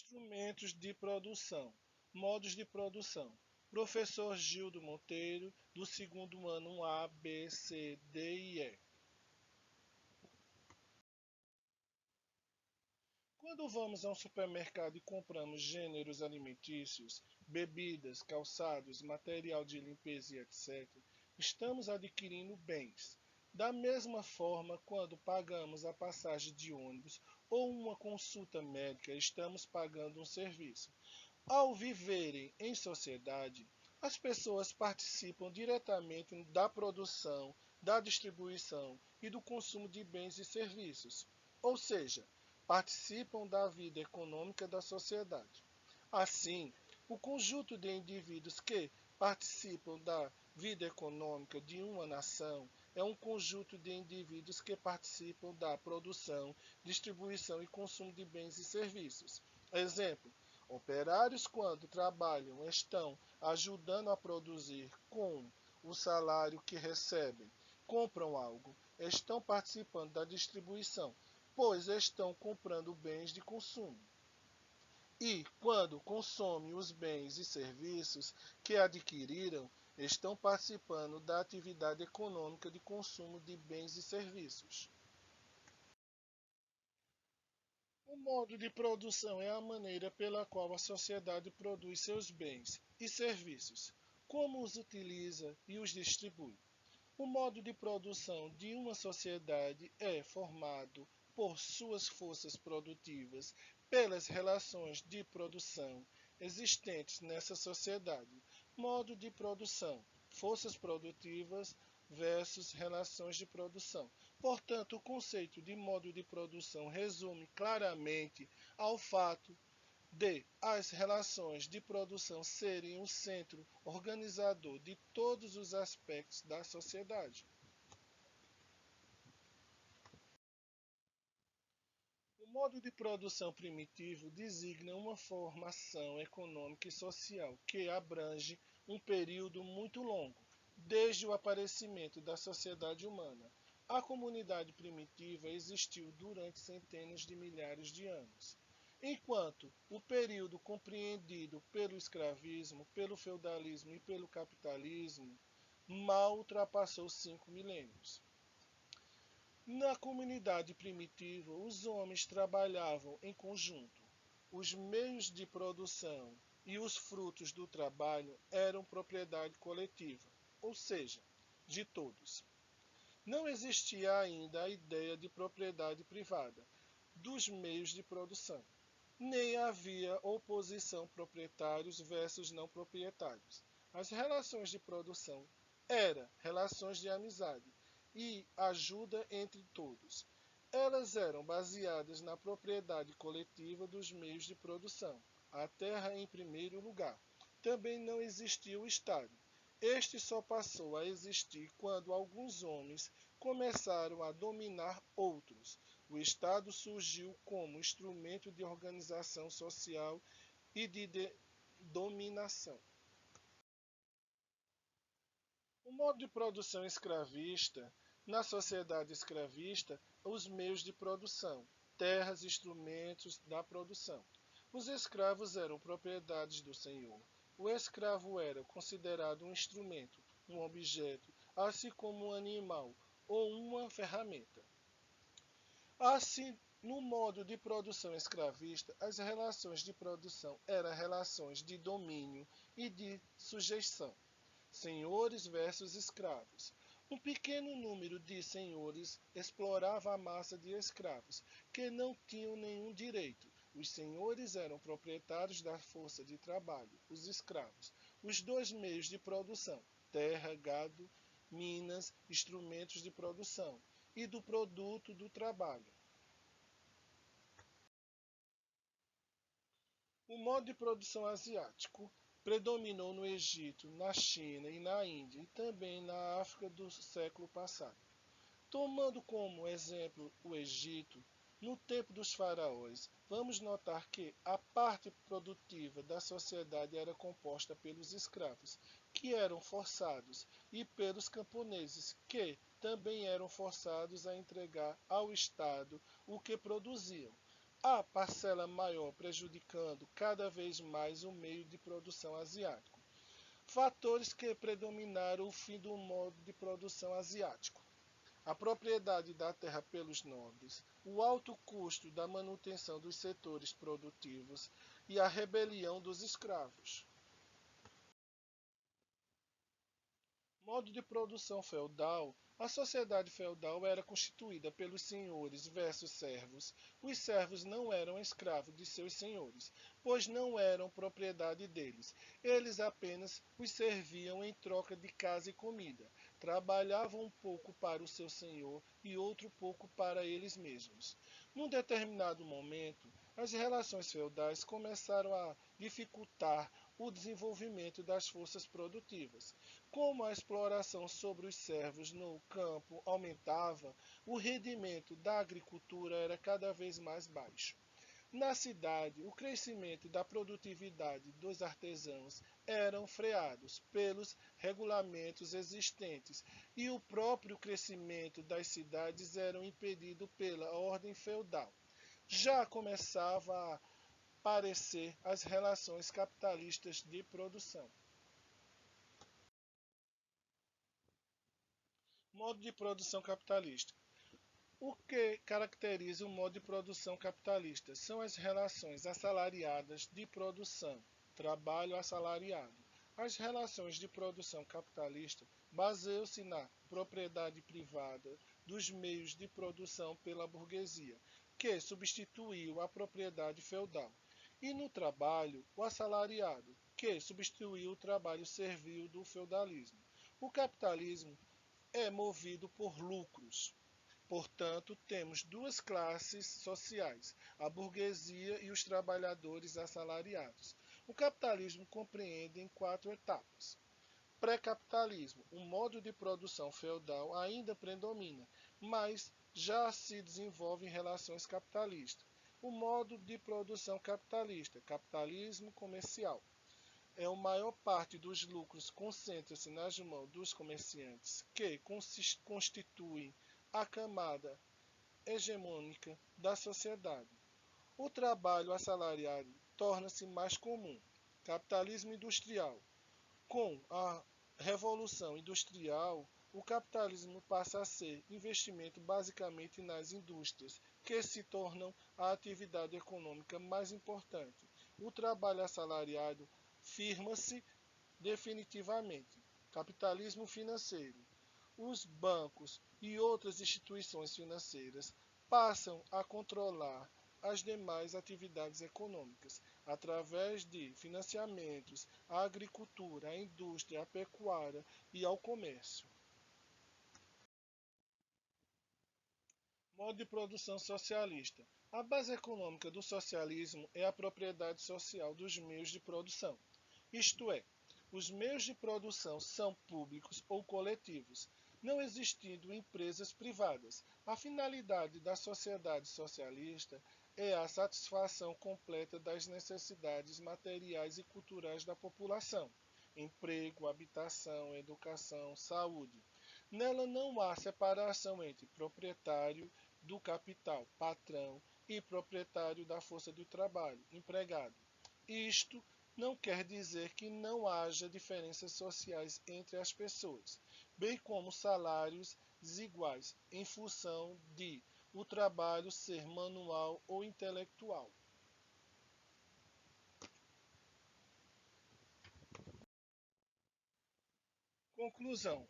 Instrumentos de produção, modos de produção. Professor Gildo Monteiro, do segundo ano A, B, C, D e E. Quando vamos a um supermercado e compramos gêneros alimentícios, bebidas, calçados, material de limpeza e etc., estamos adquirindo bens. Da mesma forma, quando pagamos a passagem de ônibus ou uma consulta médica, estamos pagando um serviço. Ao viverem em sociedade, as pessoas participam diretamente da produção, da distribuição e do consumo de bens e serviços, ou seja, participam da vida econômica da sociedade. Assim, o conjunto de indivíduos que participam da vida econômica de uma nação é um conjunto de indivíduos que participam da produção, distribuição e consumo de bens e serviços. Exemplo: operários, quando trabalham, estão ajudando a produzir com o salário que recebem, compram algo, estão participando da distribuição, pois estão comprando bens de consumo. E, quando consomem os bens e serviços que adquiriram, estão participando da atividade econômica de consumo de bens e serviços. O modo de produção é a maneira pela qual a sociedade produz seus bens e serviços, como os utiliza e os distribui. O modo de produção de uma sociedade é formado por suas forças produtivas, pelas relações de produção existentes nessa sociedade. Modo de produção: forças produtivas versus relações de produção. Portanto, o conceito de modo de produção resume claramente ao fato de as relações de produção serem o centro organizador de todos os aspectos da sociedade. O modo de produção primitivo designa uma formação econômica e social que abrange um período muito longo, desde o aparecimento da sociedade humana. A comunidade primitiva existiu durante centenas de milhares de anos, enquanto o período compreendido pelo escravismo, pelo feudalismo e pelo capitalismo mal ultrapassou 5 milênios. Na comunidade primitiva, os homens trabalhavam em conjunto. Os meios de produção e os frutos do trabalho eram propriedade coletiva, ou seja, de todos. Não existia ainda a ideia de propriedade privada dos meios de produção, nem havia oposição proprietários versus não proprietários. As relações de produção eram relações de amizade e ajuda entre todos. Elas eram baseadas na propriedade coletiva dos meios de produção, a terra em primeiro lugar. Também não existia o Estado. Este só passou a existir quando alguns homens começaram a dominar outros. O Estado surgiu como instrumento de organização social e de dominação. O modo de produção escravista: na sociedade escravista, os meios de produção, terras, instrumentos da produção. Os escravos eram propriedades do senhor. O escravo era considerado um instrumento, um objeto, assim como um animal ou uma ferramenta. Assim, no modo de produção escravista, as relações de produção eram relações de domínio e de sujeição. Senhores versus escravos. Um pequeno número de senhores explorava a massa de escravos, que não tinham nenhum direito. Os senhores eram proprietários da força de trabalho, os escravos, os dois meios de produção, terra, gado, minas, instrumentos de produção, e do produto do trabalho. O modo de produção asiático predominou no Egito, na China e na Índia, e também na África do século passado. Tomando como exemplo o Egito, no tempo dos faraós, vamos notar que a parte produtiva da sociedade era composta pelos escravos, que eram forçados, e pelos camponeses, que também eram forçados a entregar ao Estado o que produziam. a parcela maior prejudicando cada vez mais o meio de produção asiático. Fatores que predominaram o fim do modo de produção asiático: a propriedade da terra pelos nobres, o alto custo da manutenção dos setores produtivos e a rebelião dos escravos. Modo de produção feudal: a sociedade feudal era constituída pelos senhores versus servos. Os servos não eram escravos de seus senhores, pois não eram propriedade deles. Eles apenas os serviam em troca de casa e comida. Trabalhavam um pouco para o seu senhor e outro pouco para eles mesmos. Num determinado momento, as relações feudais começaram a dificultar o desenvolvimento das forças produtivas. Como a exploração sobre os servos no campo aumentava, o rendimento da agricultura era cada vez mais baixo. Na cidade, o crescimento da produtividade dos artesãos eram freados pelos regulamentos existentes e o próprio crescimento das cidades era impedido pela ordem feudal. Já começava a aparecer as relações capitalistas de produção. Modo de produção capitalista. O que caracteriza o modo de produção capitalista são as relações assalariadas de produção, trabalho assalariado. As relações de produção capitalista baseiam-se na propriedade privada dos meios de produção pela burguesia, que substituiu a propriedade feudal, e no trabalho, o assalariado, que substituiu o trabalho servil do feudalismo. O capitalismo é movido por lucros. Portanto, temos duas classes sociais, a burguesia e os trabalhadores assalariados. O capitalismo compreende em quatro etapas. Pré-capitalismo. O modo de produção feudal ainda predomina, mas já se desenvolve em relações capitalistas. O modo de produção capitalista, capitalismo comercial. É a maior parte dos lucros concentra-se nas mãos dos comerciantes, que constituem a camada hegemônica da sociedade. O trabalho assalariado torna-se mais comum. Capitalismo industrial. Com a Revolução Industrial, o capitalismo passa a ser investimento basicamente nas indústrias, que se tornam a atividade econômica mais importante. O trabalho assalariado firma-se definitivamente. Capitalismo financeiro. Os bancos e outras instituições financeiras passam a controlar as demais atividades econômicas, através de financiamentos à agricultura, à indústria, à pecuária e ao comércio. Modo de produção socialista. A base econômica do socialismo é a propriedade social dos meios de produção. Isto é, os meios de produção são públicos ou coletivos, não existindo empresas privadas. A finalidade da sociedade socialista é a satisfação completa das necessidades materiais e culturais da população: emprego, habitação, educação, saúde. Nela não há separação entre proprietário do capital, patrão, e proprietário da força de trabalho, empregado. Isto não quer dizer que não haja diferenças sociais entre as pessoas, bem como salários desiguais em função de o trabalho ser manual ou intelectual. Conclusão: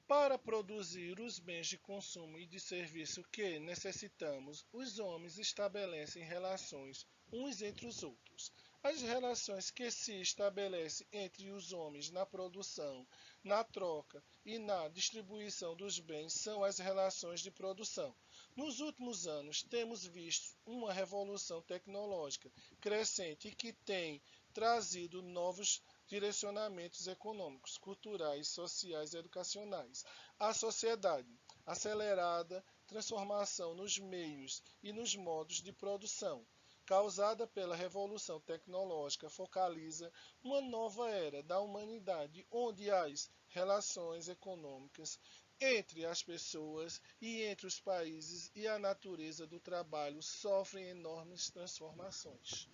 para produzir os bens de consumo e de serviço que necessitamos, os homens estabelecem relações uns entre os outros. As relações que se estabelecem entre os homens na produção, na troca e na distribuição dos bens são as relações de produção. Nos últimos anos, temos visto uma revolução tecnológica crescente que tem trazido novos direcionamentos econômicos, culturais, sociais e educacionais. A sociedade, acelerada transformação nos meios e nos modos de produção, causada pela revolução tecnológica, focaliza uma nova era da humanidade, onde as relações econômicas entre as pessoas e entre os países, e a natureza do trabalho sofrem enormes transformações.